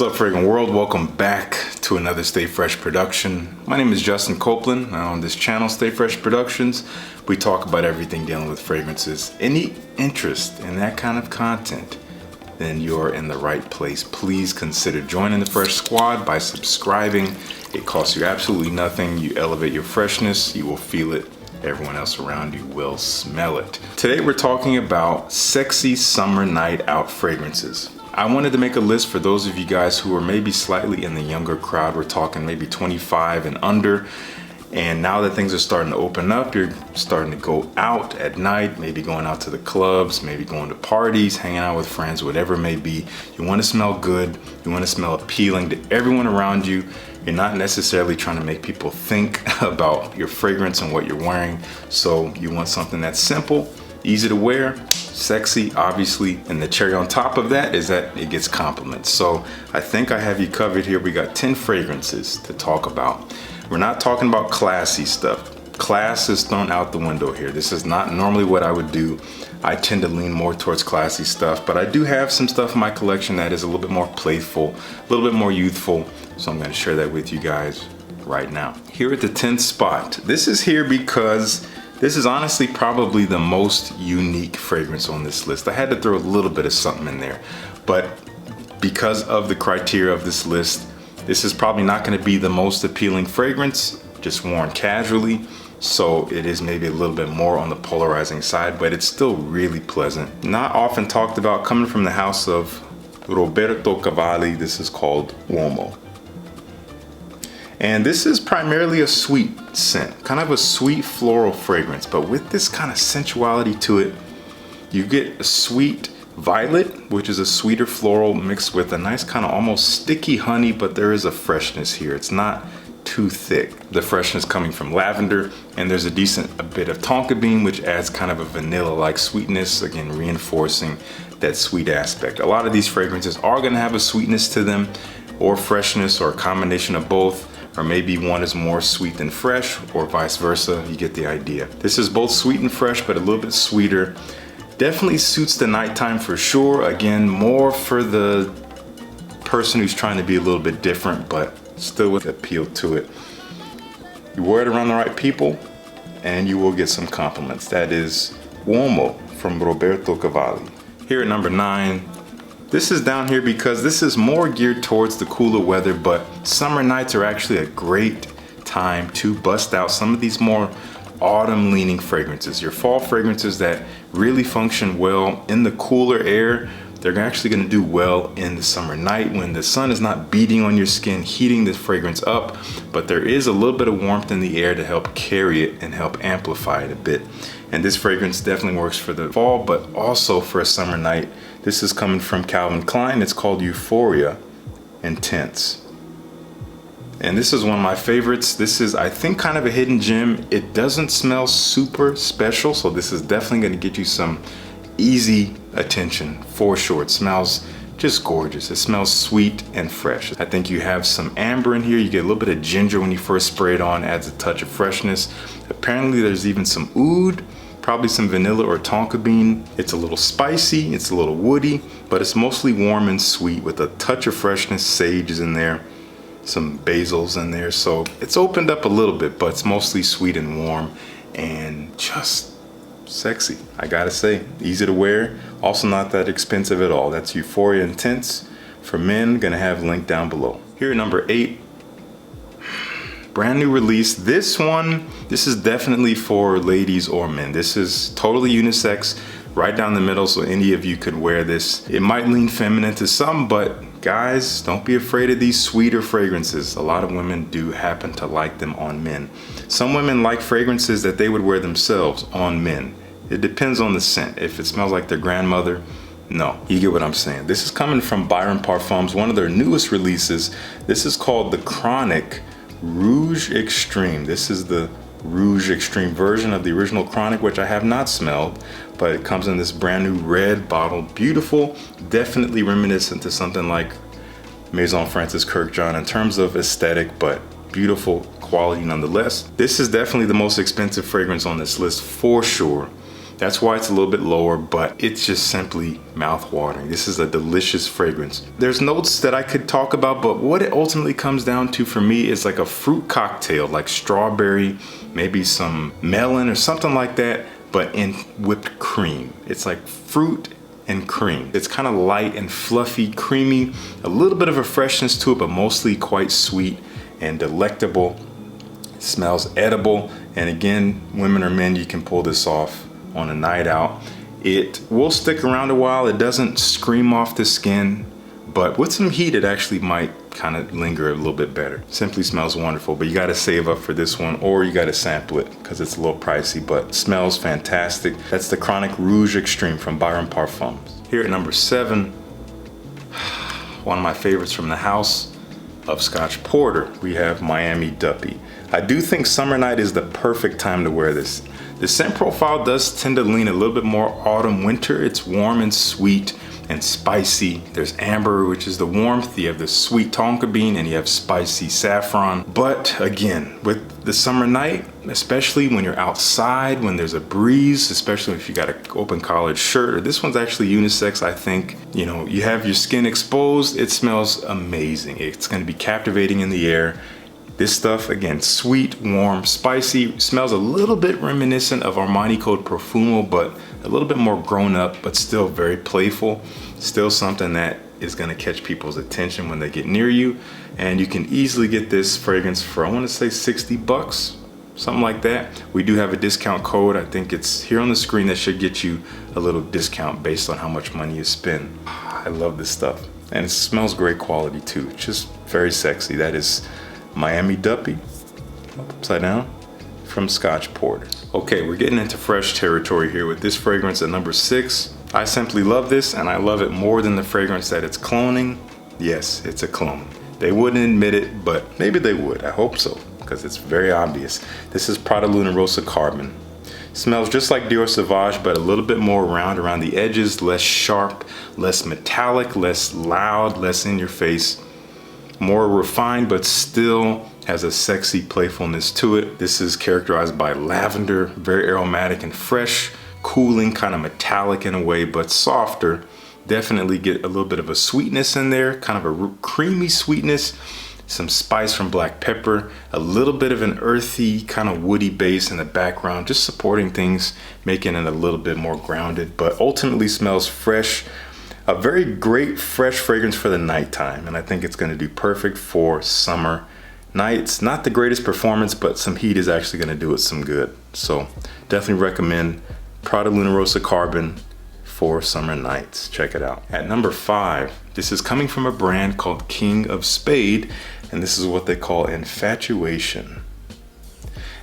What's up, Fragrant World? Welcome back to another Stay Fresh production. My name is Justin Copeland, and on this channel, Stay Fresh Productions, we talk about everything dealing with fragrances. Any interest in that kind of content, then you're in the right place. Please consider joining the Fresh Squad by subscribing. It costs you absolutely nothing. You elevate your freshness, you will feel it. Everyone else around you will smell it. Today we're talking about sexy summer night out fragrances. I wanted to make a list for those of you guys who are maybe slightly in the younger crowd. We're talking maybe 25 and under. And now that things are starting to open up, you're starting to go out at night, maybe going out to the clubs, maybe going to parties, hanging out with friends, whatever it may be. You want to smell good. You want to smell appealing to everyone around you. You're not necessarily trying to make people think about your fragrance and what you're wearing. So you want something that's simple, easy to wear, sexy, obviously, and the cherry on top of that is that it gets compliments. So I think I have you covered here. We got 10 fragrances to talk about. We're not talking about classy stuff. Class is thrown out the window here. This is not normally what I would do. I tend to lean more towards classy stuff, but I do have some stuff in my collection that is a little bit more playful, a little bit more youthful. So I'm gonna share that with you guys right now. Here at the 10th spot, this is here because this is honestly probably the most unique fragrance on this list. I had to throw a little bit of something in there, but because of the criteria of this list, this is probably not gonna be the most appealing fragrance, just worn casually. So it is maybe a little bit more on the polarizing side, but it's still really pleasant. Not often talked about, coming from the house of Roberto Cavalli, this is called Uomo. And this is primarily a sweet scent, kind of a sweet floral fragrance, but with this kind of sensuality to it, you get a sweet violet, which is a sweeter floral mixed with a nice kind of almost sticky honey, but there is a freshness here. It's not too thick. The freshness coming from lavender, and there's a bit of tonka bean, which adds kind of a vanilla-like sweetness, again, reinforcing that sweet aspect. A lot of these fragrances are gonna have a sweetness to them, or freshness, or a combination of both. Or maybe one is more sweet than fresh, or vice versa. You get the idea. This is both sweet and fresh, but a little bit sweeter. Definitely suits the nighttime for sure. Again, more for the person who's trying to be a little bit different, but still with appeal to it. You wear it around the right people, and you will get some compliments. That is Uomo from Roberto Cavalli. Here at number 9, this is down here because this is more geared towards the cooler weather, but summer nights are actually a great time to bust out some of these more autumn leaning fragrances. Your fall fragrances that really function well in the cooler air, they're actually gonna do well in the summer night when the sun is not beating on your skin, heating the fragrance up, but there is a little bit of warmth in the air to help carry it and help amplify it a bit. And this fragrance definitely works for the fall, but also for a summer night. This is coming from Calvin Klein. It's called Euphoria Intense. And this is one of my favorites. This is, I think, kind of a hidden gem. It doesn't smell super special, so this is definitely gonna get you some easy attention for sure. It smells just gorgeous. It smells sweet and fresh. I think you have some amber in here. You get a little bit of ginger when you first spray it on, adds a touch of freshness. Apparently there's even some oud, probably some vanilla or tonka bean. It's a little spicy, it's a little woody, but it's mostly warm and sweet with a touch of freshness. Sage is in there, some basils in there. So it's opened up a little bit, but it's mostly sweet and warm and just sexy. I gotta say, easy to wear. Also not that expensive at all. That's Euphoria Intense for men. Gonna have a link down below. Here at number 8, brand new release. This is definitely for ladies or men. This is totally unisex, right down the middle, so any of you could wear this. It might lean feminine to some, but guys, don't be afraid of these sweeter fragrances. A lot of women do happen to like them on men. Some women like fragrances that they would wear themselves on men. It depends on the scent. If it smells like their grandmother, no, you get what I'm saying. This is coming from Byron Parfums, one of their newest releases. This is called the Chronic Rouge Extreme. This is the Rouge Extreme version of the original Chronic, which I have not smelled, but it comes in this brand new red bottle. Beautiful, definitely reminiscent to something like Maison Francis Kurkdjian in terms of aesthetic, but beautiful quality nonetheless. This is definitely the most expensive fragrance on this list for sure. That's why it's a little bit lower, but it's just simply mouth-watering. This is a delicious fragrance. There's notes that I could talk about, but what it ultimately comes down to for me is like a fruit cocktail, like strawberry, maybe some melon or something like that, but in whipped cream. It's like fruit and cream. It's kind of light and fluffy, creamy, a little bit of a freshness to it, but mostly quite sweet and delectable. It smells edible, and again, women or men, you can pull this off on a night out. It will stick around a while. It doesn't scream off the skin, but with some heat, it actually might kind of linger a little bit better. Simply smells wonderful, but you got to save up for this one, or you got to sample it because it's a little pricey, but smells fantastic. That's the Chronic Rouge Extreme from Byron Parfums. Here at number 7, one of my favorites from the house of Scotch Porter, we have Miami Duppy. I do think summer night is the perfect time to wear this. The scent profile does tend to lean a little bit more autumn winter. It's warm and sweet and spicy. There's amber, which is the warmth. You have the sweet tonka bean, and you have spicy saffron. But again, with the summer night, especially when you're outside, when there's a breeze, especially if you got an open collared shirt, or this one's actually unisex, I think, you know, you have your skin exposed, it smells amazing. It's gonna be captivating in the air. This stuff, again, sweet, warm, spicy, smells a little bit reminiscent of Armani Code Profumo, but a little bit more grown up, but still very playful. Still something that is gonna catch people's attention when they get near you. And you can easily get this fragrance for, I wanna say 60 bucks, something like that. We do have a discount code. I think it's here on the screen that should get you a little discount based on how much money you spend. I love this stuff. And it smells great quality too. It's just very sexy. That is Miami Duppy, upside down, from Scotch Porter. Okay, we're getting into fresh territory here with this fragrance at number 6. I simply love this, and I love it more than the fragrance that it's cloning. Yes, it's a clone. They wouldn't admit it, but maybe they would. I hope so, because it's very obvious. This is Prada Luna Rossa Carbon. Smells just like Dior Sauvage, but a little bit more round around the edges, less sharp, less metallic, less loud, less in your face. More refined, but still has a sexy playfulness to it. This is characterized by lavender, very aromatic and fresh, cooling, kind of metallic in a way, but softer. Definitely get a little bit of a sweetness in there, kind of a creamy sweetness, some spice from black pepper, a little bit of an earthy, kind of woody base in the background, just supporting things, making it a little bit more grounded, but ultimately smells fresh. A very great fresh fragrance for the nighttime, and I think it's gonna do perfect for summer nights. Not the greatest performance, but some heat is actually gonna do it some good. So definitely recommend Prada Luna Rossa Carbon for summer nights. Check it out. At number 5, this is coming from a brand called King of Spade, and this is what they call Infatuation.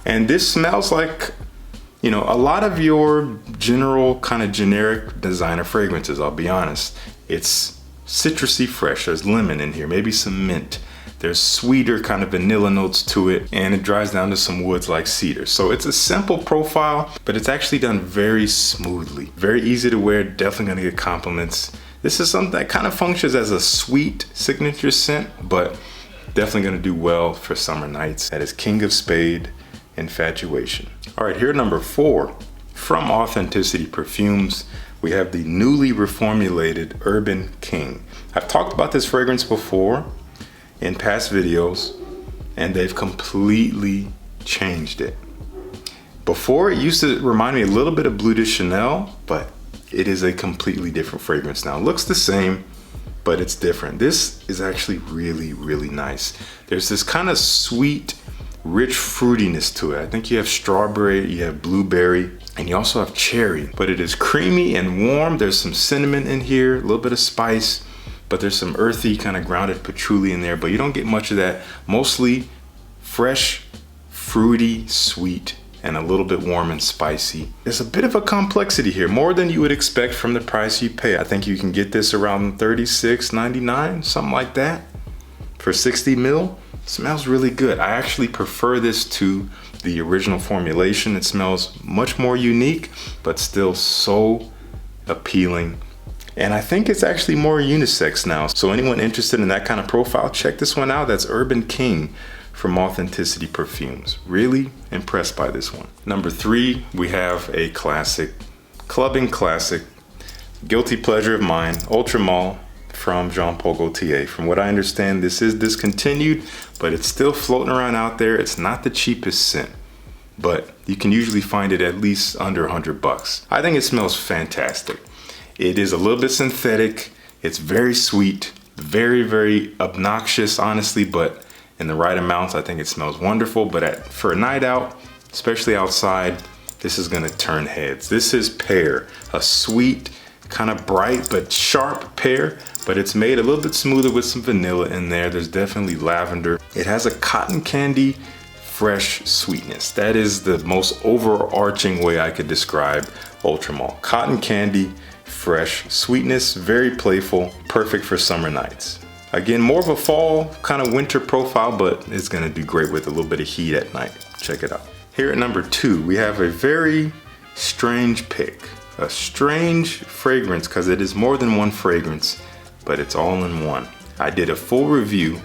And this smells like, you know, a lot of your general kind of generic designer fragrances, I'll be honest. It's citrusy fresh. There's lemon in here, maybe some mint. There's sweeter kind of vanilla notes to it, and it dries down to some woods like cedar. So it's a simple profile, but it's actually done very smoothly. Very easy to wear, definitely gonna get compliments. This is something that kind of functions as a sweet signature scent, but definitely gonna do well for summer nights. That is King of Spade, Infatuation. All right, here number 4, from Authenticity Perfumes, we have the newly reformulated Urban King. I've talked about this fragrance before in past videos, and they've completely changed it. Before, it used to remind me a little bit of Bleu de Chanel, but it is a completely different fragrance now. It looks the same, but it's different. This is actually really, really nice. There's this kind of sweet, rich fruitiness to it. I think you have strawberry, you have blueberry, and you also have cherry, but it is creamy and warm. There's some cinnamon in here, a little bit of spice, but there's some earthy kind of grounded patchouli in there, but you don't get much of that. Mostly fresh, fruity, sweet, and a little bit warm and spicy. There's a bit of a complexity here, more than you would expect from the price you pay. I think you can get this around $36.99, something like that, for 60 ml. Smells really good. I actually prefer this to the original formulation. It smells much more unique, but still so appealing. And I think it's actually more unisex now. So anyone interested in that kind of profile, check this one out. That's Urban King from Authenticity Perfumes. Really impressed by this one. Number 3, we have a classic clubbing classic, guilty pleasure of mine, Ultra Male from Paul Gaultier. From what I understand, this is discontinued, but it's still floating around out there. It's not the cheapest scent, but you can usually find it at least under $100. I think it smells fantastic. It is a little bit synthetic. It's very sweet, very, very obnoxious, honestly, but in the right amounts, I think it smells wonderful. But for a night out, especially outside, this is gonna turn heads. This is pear, a sweet, kind of bright but sharp pear, but it's made a little bit smoother with some vanilla in there. There's definitely lavender. It has a cotton candy, fresh sweetness. That is the most overarching way I could describe Ultra Male. Cotton candy, fresh sweetness, very playful, perfect for summer nights. Again, more of a fall kind of winter profile, but it's gonna do great with a little bit of heat at night. Check it out. Here at number 2, we have a very strange pick. A strange fragrance because it is more than one fragrance, but it's all in one. I did a full review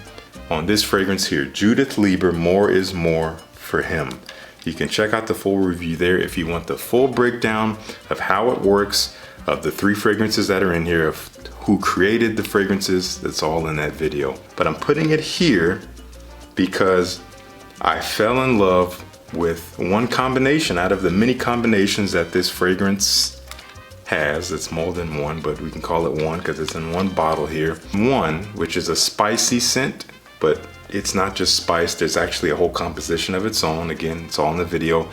on this fragrance here, Judith Leiber, More is More for Him. You can check out the full review there if you want the full breakdown of how it works, of the 3 fragrances that are in here, of who created the fragrances. That's all in that video. But I'm putting it here because I fell in love with one combination out of the many combinations that this fragrance has. It's more than one, but we can call it one because it's in one bottle here. One, which is a spicy scent, but it's not just spice. There's actually a whole composition of its own. Again, it's all in the video.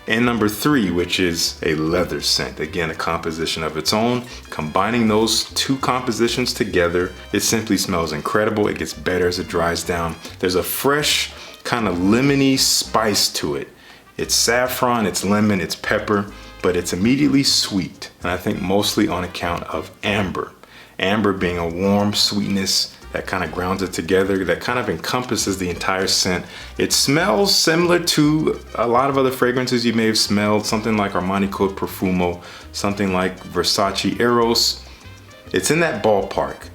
And number 3, which is a leather scent. Again, a composition of its own. Combining those 2 compositions together, it simply smells incredible. It gets better as it dries down. There's a fresh kind of lemony spice to it. It's saffron, it's lemon, it's pepper, but it's immediately sweet. And I think mostly on account of amber. Amber being a warm sweetness that kind of grounds it together, that kind of encompasses the entire scent. It smells similar to a lot of other fragrances you may have smelled, something like Armani Code Profumo, something like Versace Eros. It's in that ballpark.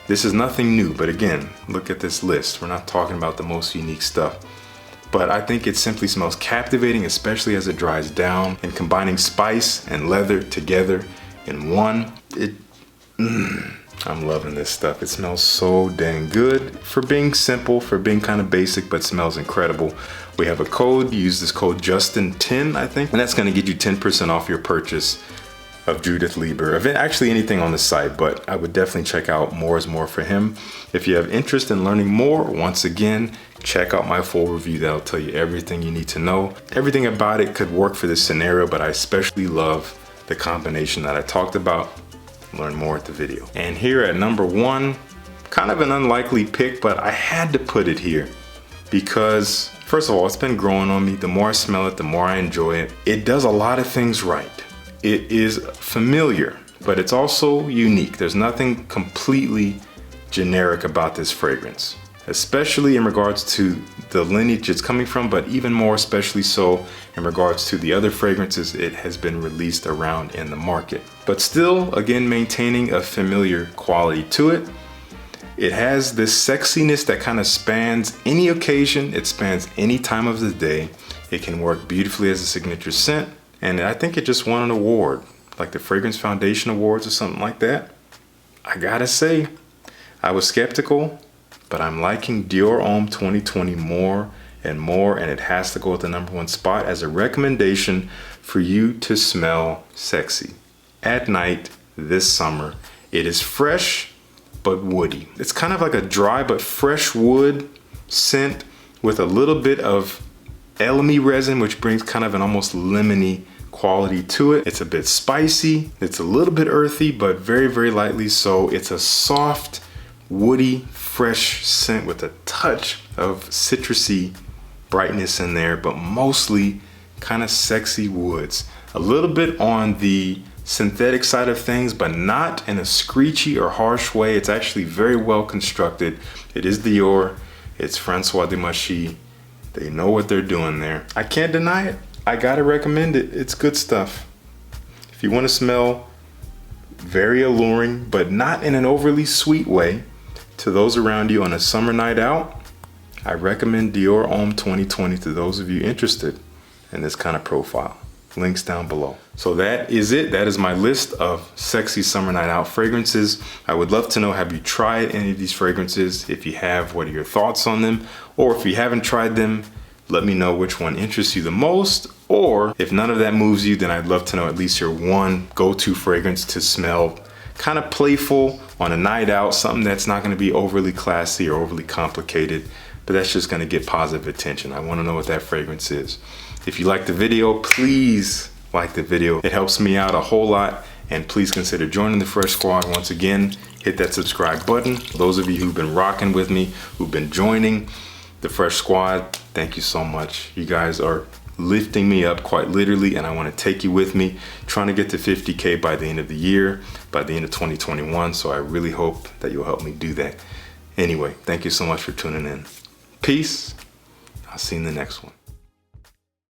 This is nothing new, but again, look at this list. We're not talking about the most unique stuff. But I think it simply smells captivating, especially as it dries down, and combining spice and leather together in one. I'm loving this stuff. It smells so dang good for being simple, for being kind of basic, but smells incredible. We have a code. You use this code Justin10, I think, and that's going to get you 10% off your purchase of Judith Leiber, of actually anything on the site, but I would definitely check out More is More for Him. If you have interest in learning more, once again, check out my full review. That'll tell you everything you need to know. Everything about it could work for this scenario, but I especially love the combination that I talked about. Learn more at the video. And here at number 1, kind of an unlikely pick, but I had to put it here because, first of all, it's been growing on me. The more I smell it, the more I enjoy it. It does a lot of things right. It is familiar, but it's also unique. There's nothing completely generic about this fragrance, especially in regards to the lineage it's coming from, but even more especially so in regards to the other fragrances it has been released around in the market. But still, again, maintaining a familiar quality to it. It has this sexiness that kind of spans any occasion. It spans any time of the day. It can work beautifully as a signature scent. And I think it just won an award, like the Fragrance Foundation Awards or something like that. I gotta say, I was skeptical, but I'm liking Dior Homme 2020 more and more, and it has to go at the number 1 spot as a recommendation for you to smell sexy at night this summer. It is fresh but woody. It's kind of like a dry but fresh wood scent with a little bit of elemi resin, which brings kind of an almost lemony quality to it. It's a bit spicy, it's a little bit earthy, but very, very lightly so. It's a soft, woody, fresh scent with a touch of citrusy brightness in there, but mostly kind of sexy woods. A little bit on the synthetic side of things, but not in a screechy or harsh way. It's actually very well constructed. It is Dior, it's Francois Demachy. They know what they're doing there. I can't deny it. I gotta recommend it. It's good stuff. If you want to smell very alluring, but not in an overly sweet way, to those around you on a summer night out, I recommend Dior Homme 2020 to those of you interested in this kind of profile. links down below. So that is it. That is my list of sexy summer night out fragrances. I would love to know, have you tried any of these fragrances? If you have, what are your thoughts on them? Or if you haven't tried them, let me know which one interests you the most. Or if none of that moves you, then I'd love to know at least your one go-to fragrance to smell kind of playful on a night out, something that's not going to be overly classy or overly complicated, but that's just going to get positive attention. I want to know what that fragrance is. If you like the video, please like the video. It helps me out a whole lot, and please consider joining the Fresh Squad. Once again, hit that subscribe button. Those of you who've been rocking with me, who've been joining the Fresh Squad, thank you so much. You guys are lifting me up quite literally, and I want to take you with me, trying to get to 50K by the end of the year, by the end of 2021. So I really hope that you'll help me do that. Anyway, thank you so much for tuning in. Peace. I'll see you in the next one.